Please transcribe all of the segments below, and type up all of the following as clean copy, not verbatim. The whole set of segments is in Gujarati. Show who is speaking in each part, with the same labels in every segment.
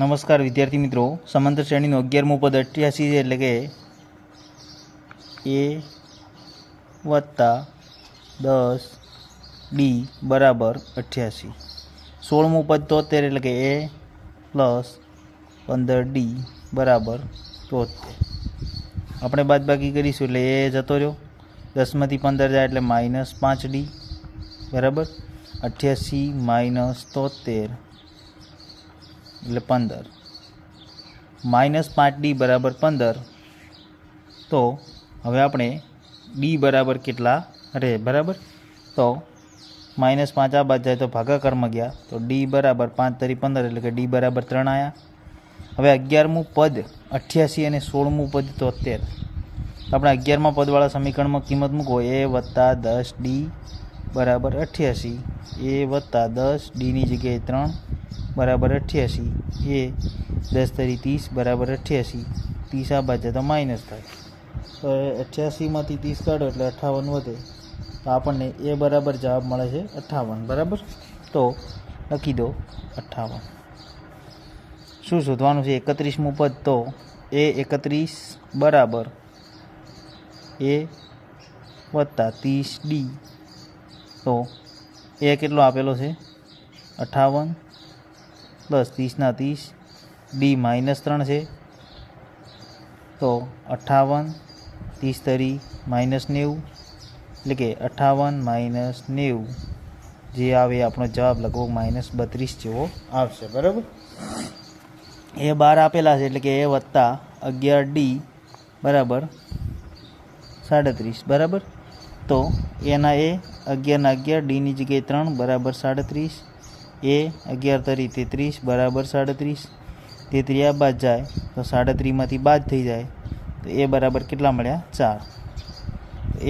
Speaker 1: નમસ્કાર વિદ્યાર્થી મિત્રો, સમાંતર શ્રેણીનું 11મું પદ 88 છે, એટલે કે a વત્તા 10d બરાબર 88. 16મું પદ 73, એટલે કે a પ્લસ 15d બરાબર 73. આપણે બાદબાકી કરીશું એટલે a જતો રહ્યો, 10માંથી 15 જાય એટલે -5d બરાબર 88 માઇનસ 73 એટલે 15 -5d બરાબર 15. તો હવે આપણે d બરાબર કેટલા રહે બરાબર, તો -5 આ બાદ જાય તો ભાગાકારમાં ગયા તો d બરાબર 5 તરી 15 એટલે કે d બરાબર 3 આવ્યા. હવે 11મું પદ 88 અને 16મું પદ 73. આપણે 11મા પદવાળા સમીકરણમાં કિંમત મૂકો, a વત્તા 10d બરાબર 88, a વત્તા 10dની જગ્યાએ 3 બરાબર 88, એ 10 તરી 30 બરાબર 88, 30 આ બાજુ તો માઇનસ થાય તો 88માંથી 30 કાઢો એટલે 58 વધે, તો આપણને એ બરાબર જવાબ મળે છે 58 બરાબર. તો લખી દો 58. શું શોધવાનું છે? 31મું પદ, તો એ 31 બરાબર એ વત્તા 30d, તો એ કેટલો આપેલો છે 58 પ્લસ 30ના 30, ડી -3 છે તો 58 30 તરી -90 એટલે કે 58 - 90 જે આવે આપણો જવાબ લગભગ -32 જેવો આવશે બરાબર. એ 12 આપેલા છે એટલે કે એ વત્તા 11d બરાબર 37 બરાબર. તો એના એ 11 ના 11, ડીની જગ્યાએ 3 બરાબર 37, એ 11 તરી 33 બરાબર 37, 33 આ બાદ જાય તો 37માંથી બાદ થઈ જાય તો એ બરાબર કેટલા મળ્યા 4.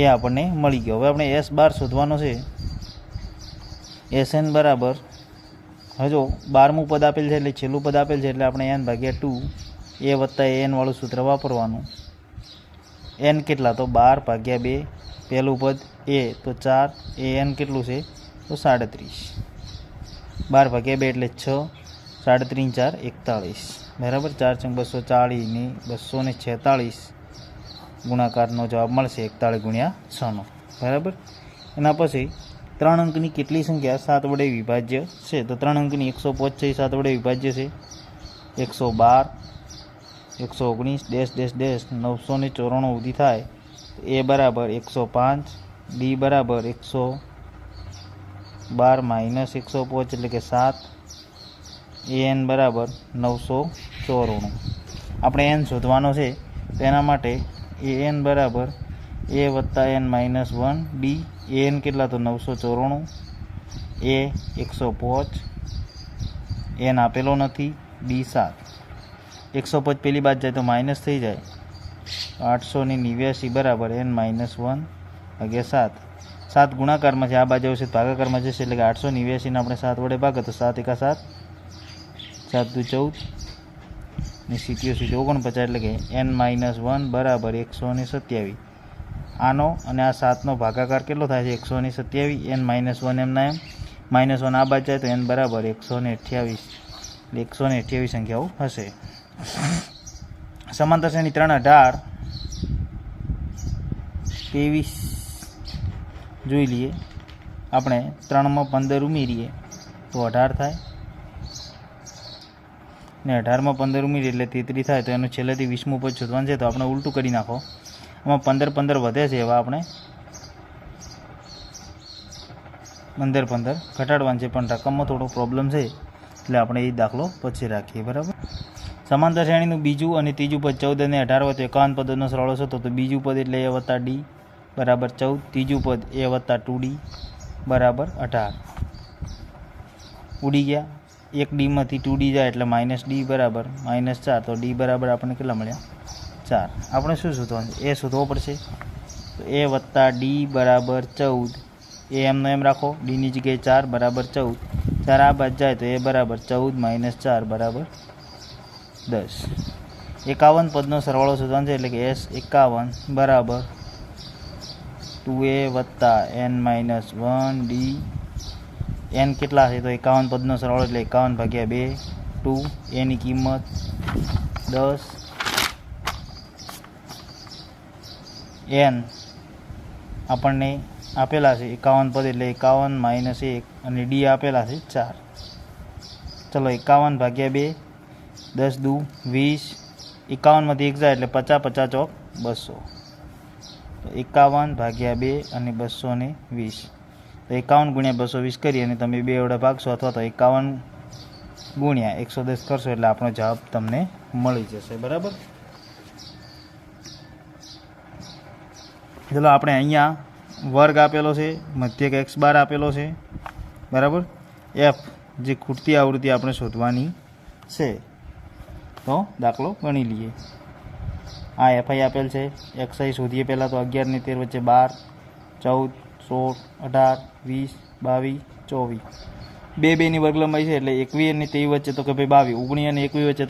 Speaker 1: એ આપણને મળી ગયો. હવે આપણે S12 શોધવાનો છે. SN બરાબર, હજો 12મું પદ આપેલ છે એટલે છેલ્લું પદ આપેલ છે એટલે આપણે n/2 એ વત્તા an વાળું સૂત્ર વાપરવાનું. n કેટલા? તો 12/2, પહેલું પદ એ તો 4, an કેટલું છે તો 37, 12/2 એટલે 6, 37 4 41 બરાબર. 4 × 240 ની 246 ગુણાકારનો જવાબ મળશે 41 × 6 બરાબર. એના પછી 3 અંકની કેટલી સંખ્યા 7 વડે વિભાજ્ય છે? તો 3 અંકની 105 7 વડે વિભાજ્ય છે. 112 119 - 994 સુધી થાય. એ બરાબર 105, ડી બરાબર 112 - 105 એટલે કે 7, an બરાબર 994. આપણે n શોધવાનો છે તો એના માટે an બરાબર a વત્તા n -1 ડી, an કેટલા? તો 994, a 105, n આપેલો નથી, ડી 7. 105 પેલી બાદ જાય તો માઇનસ થઈ જાય, 889 બરાબર n -1/7. 7 ગુણાકારમાં છે, આ બાજુ આવશે ભાગાકારમાં જશે એટલે કે 889 આપણે 7 વડે ભાગે તો 7 × 1 7, 7 × 14 ને 87 49 એટલે કે n -1 બરાબર 127. આનો અને આ 7નો ભાગાકાર કેટલો થાય છે? 127. n -1 એમના એમ, -1 આ બાજુ જાય તો n બરાબર 128, એટલે 128 સંખ્યાઓ હશે. સમાંતર શ્રેણી 3 18 23 જોઈ લઈએ. આપણે 3માં 15 ઉમેરીએ તો 18 થાય ને 18માં 15 ઉમેરીએ એટલે 33 થાય. તો એનું છેલ્લેથી 20મું પદ શોધવાનું છે, તો આપણે ઉલટું કરી નાખો. આમાં 15 વધે છે, એવા આપણે 15 ઘટાડવાનું છે, પણ રકમમાં થોડો પ્રોબ્લેમ છે એટલે આપણે એ દાખલો પછી રાખીએ બરાબર. સમાંતર શ્રેણીનું બીજું અને ત્રીજું પદ 14 અને 18 હોય તો 51 પદોનો સરવાળો શોધો. તો બીજું પદ એટલે a વત્તા d બરાબર 14, ત્રીજું પદ a વત્તા 2d બરાબર 18. ઉડી ગયા, એક ડીમાંથી 2d જાય એટલે -d બરાબર -4, તો d બરાબર આપણને કેટલા મળ્યા 4. આપણે શું શોધવાનું? એ શોધવો પડશે. તો a વત્તા d બરાબર 14, એ એમનો એમ રાખો, ડીની જગ્યાએ 4 બરાબર 14, 4 આ બાદ જાય તો એ બરાબર 14 - 4 બરાબર 10. 51 પદનો સરવાળો શોધવાનો છે, એટલે કે S51 બરાબર 2a વત્તા n -1 d, n કેટલા છે? તો 51 પદનો સરવાળો એટલે 51/2, ટુ એની કિંમત 10 n આપણને આપેલા છે 51 પદ એટલે 51 માઇનસ 1 અને ડી આપેલા છે 4. ચલો 51 ભાગ્યા 2 10 દુ 20 51માંથી 1 જાય એટલે 50 50 ચોક 200. તો 51 ભાગ્યા 2 અને 220 તો 51 ગુણ્યા 220 કરી અને તમે 2 વડે ભાગશો અથવા તો 51 ગુણ્યા 110 કરશો એટલે આપણો જવાબ તમને મળી જશે. બરાબર. ચલો આપણે અહીંયા વર્ગ આપેલો છે, મધ્યક x બાર આપેલો છે. બરાબર. f જે ખૂટતી આવૃત્તિ આપણે શોધવાની છે તો દાખલો ગણી લઈએ. આ એફઆઈ આપેલ છે. એક્સઆઈ શોધીએ પહેલાં તો 11 ને 13 વચ્ચે 12 14 16 18 20 22 24 2 2ની વર્ગ લંબાઈ છે એટલે 21 અને 23 વચ્ચે તો કે ભાઈ 22 19 અને 21 વચ્ચે તો